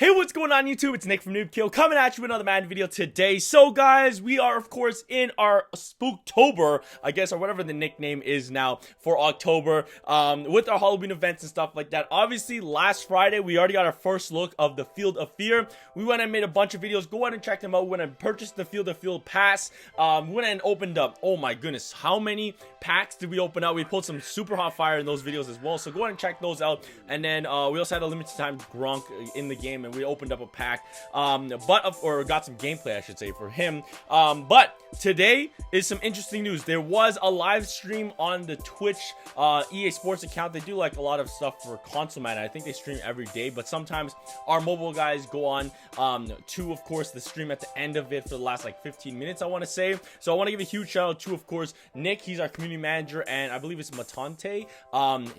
Hey, what's going on YouTube? It's Nick from NoobKill coming at you with another Madden video today. So guys, we are of course in our Spooktober, I guess, or whatever the nickname is now for October, with our Halloween events and stuff like that. Obviously, last Friday, we already got our first look of the Field of Fear. We went and made a bunch of videos. Go ahead and check them out. We went and purchased the Field of Fear pass. We went and opened up, oh my goodness, how many packs did we open up? We pulled some super hot fire in those videos as well. So go ahead and check those out. And then we also had a limited time Gronk in the game, and we opened up a pack, or got some gameplay, I should say, for him. But today is some interesting news. There was a live stream on the Twitch EA Sports account. They do like a lot of stuff for console Madden. I think they stream every day, but sometimes our mobile guys go on to, of course, the stream at the end of it for the last like 15 minutes, I want to say. So I want to give a huge shout out to, of course, Nick. He's our community manager, and I believe it's Matante.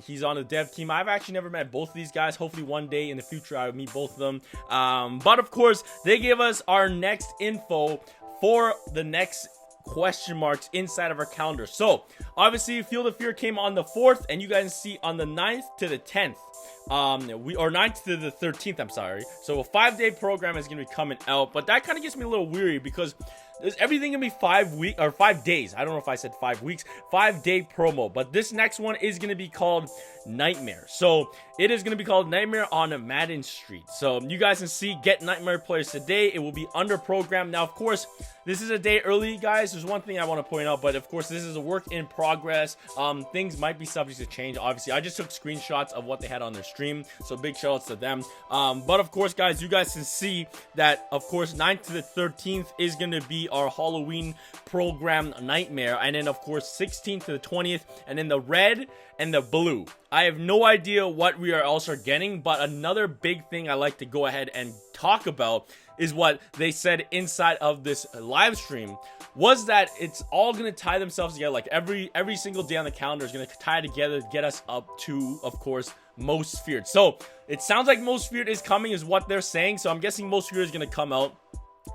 He's on the dev team. I've actually never met both of these guys. Hopefully one day in the future I will meet both of them. But of course, they gave us our next info for the next question marks inside of our calendar. So obviously Field of Fear came on the 4th, and you guys see on the 9th to the 10th, or 9th to the 13th, I'm sorry. So a 5-day program is gonna be coming out, but that kind of gets me a little weary because is everything gonna be 5 days? I don't know if I said 5 weeks. 5-day promo, but this next one is gonna be called Nightmare. So it is gonna be called Nightmare on Madden Street. So you guys can see, get Nightmare players today. It will be under program. Now, of course, this is a day early, guys. There's one thing I want to point out, but of course, this is a work in progress. Things might be subject to change. Obviously, I just took screenshots of what they had on their stream, so big shout outs to them. But of course, guys, you guys can see that, of course, 9th to the 13th is gonna be our Halloween program Nightmare, and then of course 16th to the 20th, and then the red and the blue. I have no idea what we are also getting, but another big thing I like to go ahead and talk about is what they said inside of this live stream, was that it's all going to tie themselves together. Like every single day on the calendar is going to tie together to get us up to, of course, Most Feared. So it sounds like Most Feared is coming is what they're saying, so I'm guessing Most Feared is going to come out.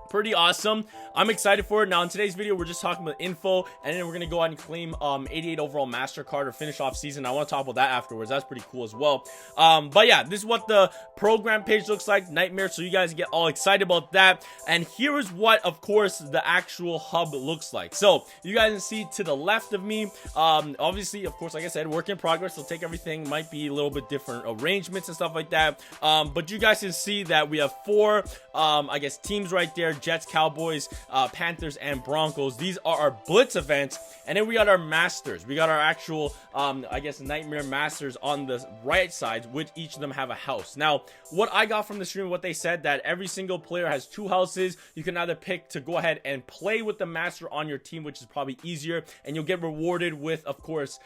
Pretty awesome. I'm excited for it. Now in today's video, we're just talking about info, and then we're gonna go ahead and claim 88 overall master card or finish off season. I want to talk about that afterwards. That's pretty cool as well. But yeah, this is what the program page looks like, Nightmare, so you guys get all excited about that. And here is what, of course, the actual hub looks like. So you guys can see to the left of me, obviously, of course, like I said, work in progress. They'll take everything, might be a little bit different arrangements and stuff like that. But you guys can see that we have 4 I guess teams right there: Jets, Cowboys, Panthers, and Broncos. These are our blitz events, and then we got our masters. We got our actual I guess Nightmare masters on the right side, which each of them have a house. Now what I got from the stream, what they said, that every single player has 2 houses. You can either pick to go ahead and play with the master on your team, which is probably easier, and you'll get rewarded with, of course,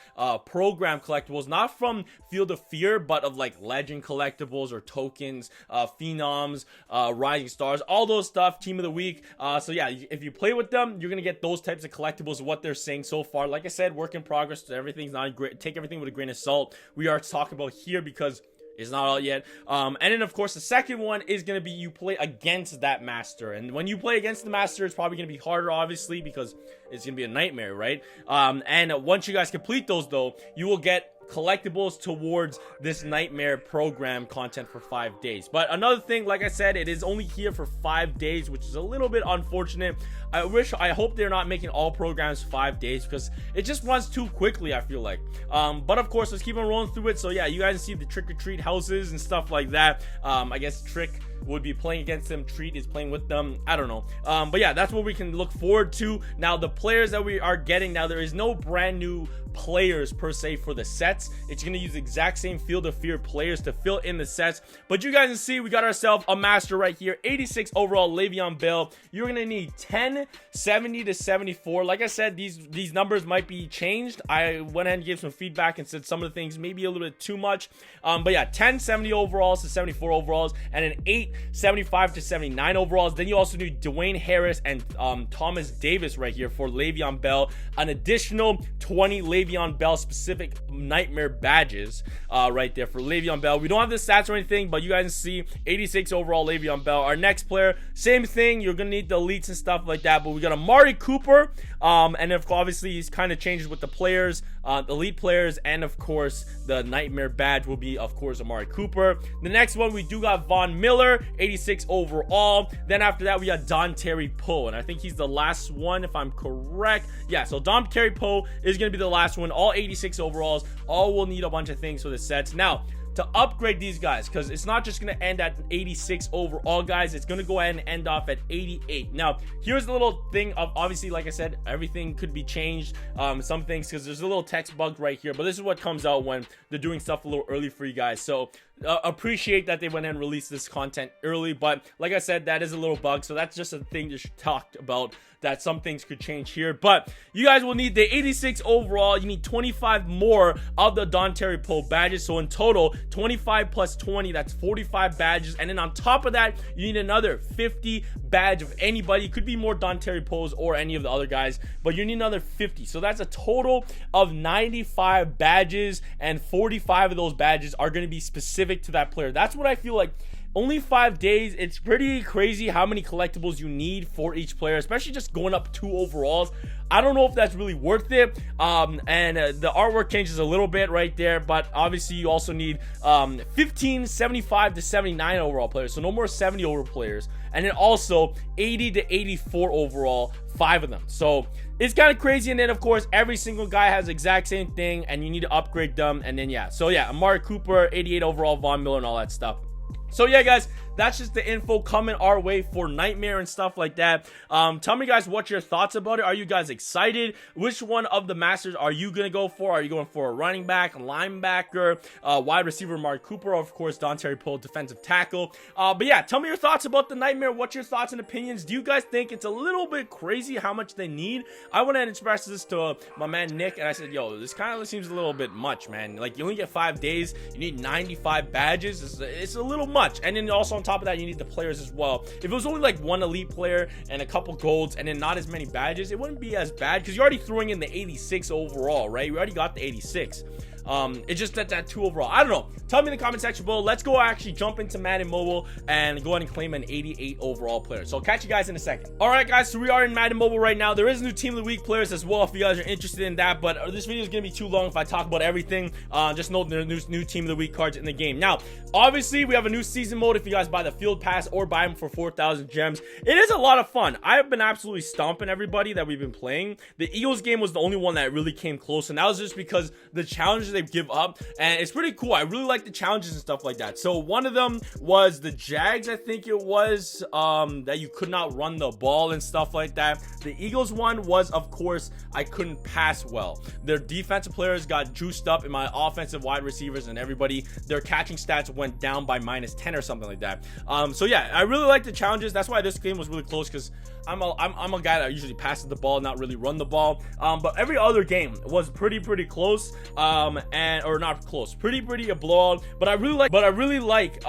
program collectibles, not from Field of Fear, but of like legend collectibles or tokens, phenoms, rising stars, all those stuff, team of the week. So yeah, if you play with them, you're gonna get those types of collectibles. What they're saying so far, like I said, work in progress. So everything's not great. Take everything with a grain of salt. We are talking about here because it's not out yet. And then of course the second one is going to be you play against that master, and when you play against the master, it's probably going to be harder, obviously, because it's going to be a nightmare, right? And once you guys complete those, though, you will get collectibles towards this Nightmare program content for 5 days. But another thing, like I said, it is only here for 5 days, which is a little bit unfortunate. I hope they're not making all programs 5 days, because it just runs too quickly, I feel like. But of course, let's keep on rolling through it. So yeah, you guys see the trick-or-treat houses and stuff like that. I guess Trick would be playing against them, Treat is playing with them, I don't know. But yeah, that's what we can look forward to. Now the players that we are getting, now there is no brand new players per se for the sets. It's going to use the exact same Field of Fear players to fill in the sets. But you guys can see we got ourselves a master right here, 86 overall Le'Veon Bell. You're going to need 10 70 to 74. Like I said, these numbers might be changed. I went ahead and gave some feedback and said some of the things maybe a little bit too much. But yeah, 10 70 overalls to 74 overalls, and an 8 75 to 79 overalls. Then you also need Dwayne Harris and Thomas Davis right here for Le'Veon Bell. An additional 20 Le'Veon Bell specific Nightmare badges right there for Le'Veon Bell. We don't have the stats or anything, but you guys can see 86 overall Le'Veon Bell. Our next player, same thing. You're gonna need the elites and stuff like that, but we got Amari Cooper, and if obviously he's kind of changes with the players. elite players, and of course the nightmare badge will be of course Amari Cooper. The next one we do got Von Miller, 86 overall. Then after that we got Dontari Poe, and I think he's the last one if I'm correct. Yeah, so Dontari Poe is going to be the last one. All 86 overalls. All will need a bunch of things for the sets. Now, to upgrade these guys, because it's not just going to end at 86 overall, guys. It's going to go ahead and end off at 88. Now, here's the little thing of, obviously, like I said, everything could be changed. Some things, because there's a little text bug right here. But this is what comes out when they're doing stuff a little early for you guys. So, appreciate that they went ahead and released this content early. But, like I said, that is a little bug. So, that's just a thing to talk about, that some things could change here. But you guys will need the 86 overall. You need 25 more of the Dontari Poe badges. So in total, 25 plus 20, that's 45 badges. And then on top of that, you need another 50 badge of anybody. It could be more Dontari Poes or any of the other guys, but you need another 50. So that's a total of 95 badges, and 45 of those badges are going to be specific to that player. That's what I feel like. Only 5 days. It's pretty crazy how many collectibles you need for each player, especially just going up 2 overalls. I don't know if that's really worth it. The artwork changes a little bit right there, but obviously you also need 15 75 to 79 overall players, so no more 70 overall players, and then also 80 to 84 overall, 5 of them. So it's kind of crazy. And then of course every single guy has the exact same thing, and you need to upgrade them. And then yeah, so yeah, Amari Cooper, 88 overall, Von Miller, and all that stuff. So yeah, guys, that's just the info coming our way for Nightmare and stuff like that. Tell me, guys, what your thoughts about it. Are you guys excited? Which one of the masters are you going to go for? Are you going for a running back, linebacker, wide receiver, Amari Cooper, or of course, Dontari Poe, defensive tackle? But yeah, tell me your thoughts about the Nightmare. What's your thoughts and opinions? Do you guys think it's a little bit crazy how much they need? I went and expressed this to my man Nick, and I said, yo, this kind of seems a little bit much, man. Like, you only get 5 days. You need 95 badges. It's a little much. And then also on top of that, you need the players as well. If it was only like one elite player and a couple golds and then not as many badges, it wouldn't be as bad, because you're already throwing in the 86 overall, right? You already got the 86. It's just that 2 overall. I don't know. Tell me in the comment section below. Let's go actually jump into Madden Mobile and go ahead and claim an 88 overall player. So I'll catch you guys in a second. All right, guys. So we are in Madden Mobile right now. There is new Team of the Week players as well if you guys are interested in that. But this video is going to be too long if I talk about everything. Just note there's new Team of the Week cards in the game. Now, obviously, we have a new season mode if you guys buy the Field Pass or buy them for 4,000 gems. It is a lot of fun. I have been absolutely stomping everybody that we've been playing. The Eagles game was the only one that really came close, and that was just because the challenges they give up, and it's pretty cool. I really like the challenges and stuff like that. So one of them was the Jags, I think it was, that you could not run the ball and stuff like that. The Eagles one was, of course, I couldn't pass well. Their defensive players got juiced up, and my offensive wide receivers and everybody, their catching stats went down by -10 or something like that. So yeah, I really like the challenges. That's why this game was really close, because I'm a guy that usually passes the ball, not really run the ball. But every other game was pretty close, or not close, pretty a blowout. But I really like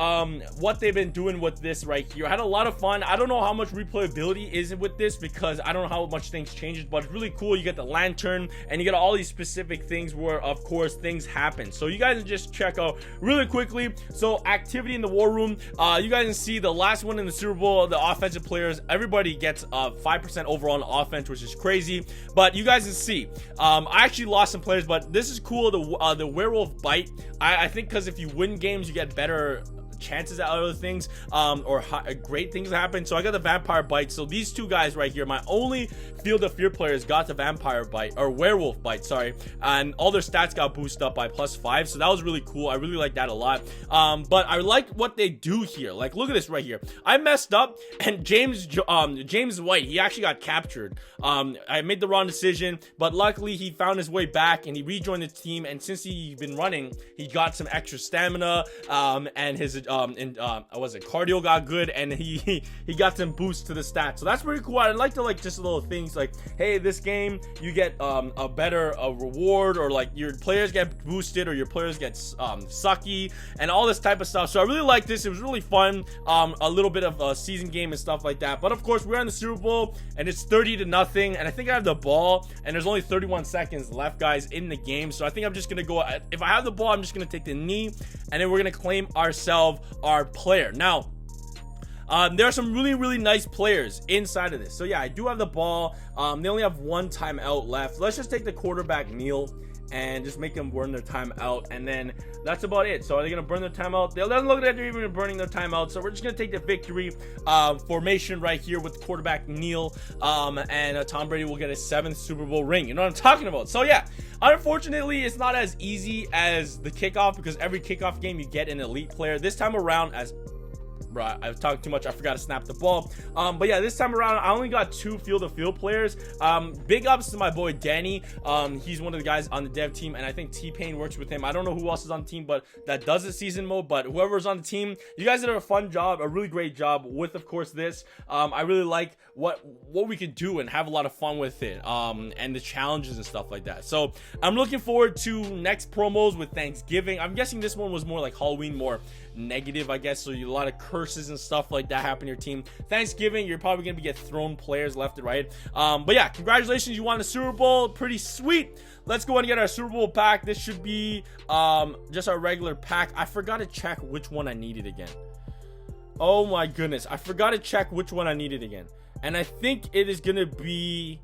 what they've been doing with this right here. I had a lot of fun. I don't know how much replayability is with this, because I don't know how much things changes, but it's really cool. You get the lantern, and you get all these specific things where, of course, things happen. So you guys can just check out really quickly. So activity in the war room, you guys can see the last one in the Super Bowl, the offensive players, everybody gets 5% overall on offense, which is crazy. But you guys can see, I actually lost some players, but this is cool. The werewolf bite, I think, because if you win games, you get better chances at other things, or great things happen. So I got the vampire bite. So these two guys right here, my only Field of Fear players, got the vampire bite, or werewolf bite, sorry, and all their stats got boosted up by +5. So that was really cool. I really like that a lot. But I like what they do here. Like, look at this right here. I messed up, and James White, he actually got captured. I made the wrong decision, but luckily he found his way back and he rejoined the team. And since he's been running, he got some extra stamina, and his cardio got good, and he got some boosts to the stats. So that's pretty cool. I like to just little things like, hey, this game you get a better reward, or like your players get boosted, or your players get sucky, and all this type of stuff. So I really like this. It was really fun. A little bit of a season game and stuff like that. But of course, we're on the Super Bowl, and it's 30-0, and I think I have the ball, and there's only 31 seconds left, guys, in the game. So I think I'm just gonna go, if I have the ball, I'm just gonna take the knee, and then we're gonna claim ourselves our player. Now, there are some really nice players inside of this. So yeah, I do have the ball. They only have 1 timeout left. Let's just take the quarterback Neil, and just make them burn their time out, and then that's about it. So are they gonna burn their time out? They doesn't look like they're even burning their time out, so we're just gonna take the victory formation right here with quarterback Neil, and Tom Brady will get his 7th Super Bowl ring. You know what I'm talking about? So yeah, unfortunately it's not as easy as the kickoff, because every kickoff game you get an elite player. This time around, as right, I was talking too much, I forgot to snap the ball. But yeah, this time around I only got 2 field-to-field players. Big ups to my boy Danny. He's one of the guys on the dev team, and I think T-Pain works with him. I don't know who else is on the team, but that does the season mode. But whoever's on the team, you guys did a fun job, a really great job with, of course, this. I really like what we could do and have a lot of fun with it, and the challenges and stuff like that. So I'm looking forward to next promos with Thanksgiving. I'm guessing this one was more like Halloween, more negative, I guess, so a lot of curses and stuff like that happen to your team. Thanksgiving, you're probably gonna get thrown players left and right. But yeah, congratulations, you won the Super Bowl. Pretty sweet. Let's go and get our Super Bowl pack. This should be just our regular pack. I forgot to check which one I needed again. Oh my goodness, I forgot to check which one I needed again, and I think it is gonna be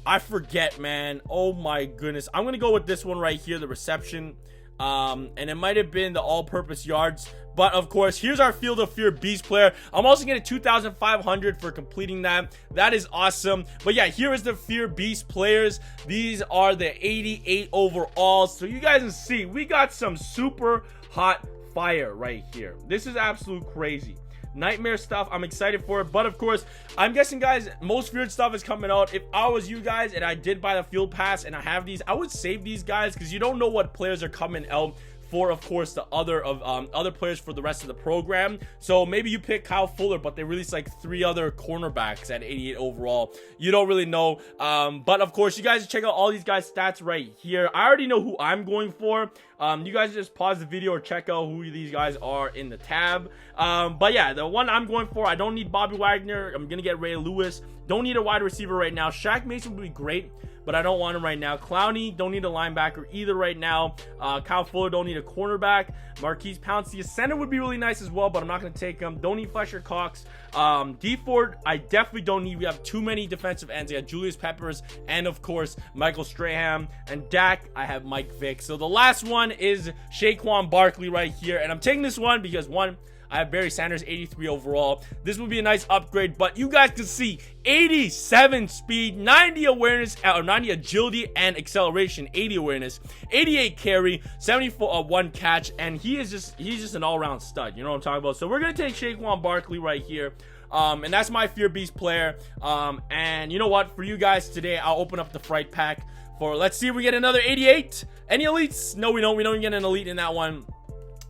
I forget, man. Oh my goodness. I'm gonna go with this one right here, the reception. And it might have been the all-purpose yards, but of course, here's our Field of Fear Beast player. I'm also getting 2,500 for completing that. That is awesome. But yeah, here is the Fear Beast players. These are the 88 overalls. So you guys can see we got some super hot fire right here. This is absolute crazy. Nightmare stuff. I'm excited for it, but of course, I'm guessing, guys, most feared stuff is coming out. If I was you guys and I did buy the field pass and I have these, I would save these guys, because you don't know what players are coming out for, of course, the other players for the rest of the program. So maybe you pick Kyle Fuller, but they released like 3 other cornerbacks at 88 overall. You don't really know. But of course, you guys check out all these guys' stats right here. I already know who I'm going for. You guys just pause the video or check out who these guys are in the tab. But yeah, the one I'm going for, I don't need Bobby Wagner. I'm gonna get Ray Lewis. Don't need a wide receiver right now. Shaq Mason would be great, but I don't want him right now. Clowney, don't need a linebacker either right now. Kyle Fuller, don't need a cornerback. Marquise Pouncey, a center would be really nice as well, but I'm not going to take him. Don't need Fletcher Cox. D Ford, I definitely don't need. We have too many defensive ends. I got Julius Peppers and, of course, Michael Strahan. And Dak, I have Mike Vick. So the last one is Saquon Barkley right here. And I'm taking this one because, one, I have Barry Sanders, 83 overall. This would be a nice upgrade, but you guys can see 87 speed, 90 awareness, 90 agility and acceleration, 80 awareness, 88 carry, 74 catch, and he's just an all-around stud. You know what I'm talking about? So we're gonna take Saquon Barkley right here. And that's my Fear Beast player. And you know what? For you guys today, I'll open up the Fright Pack for, let's see if we get another 88. Any elites? No, we don't. We don't get an elite in that one.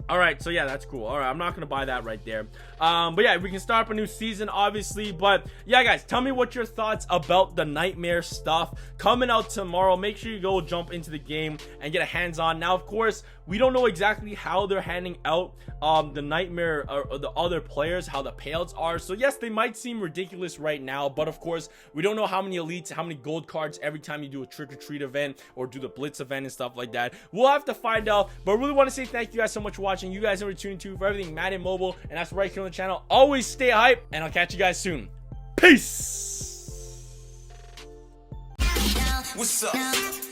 All right, so yeah, that's cool. All right, I'm not gonna buy that right there. But yeah, we can start up a new season, obviously. But yeah, guys, tell me what your thoughts about the Nightmare stuff coming out tomorrow. Make sure you go jump into the game and get a hands-on. Now, of course, we don't know exactly how they're handing out the Nightmare or the other players, how the payouts are. So yes, they might seem ridiculous right now, but of course, we don't know how many elites, how many gold cards every time you do a trick-or-treat event or do the Blitz event and stuff like that. We'll have to find out. But I really want to say thank you guys so much for watching. You guys are tuning to for everything Madden Mobile, and that's right here on the channel. Always stay hype, and I'll catch you guys soon. Peace. What's up?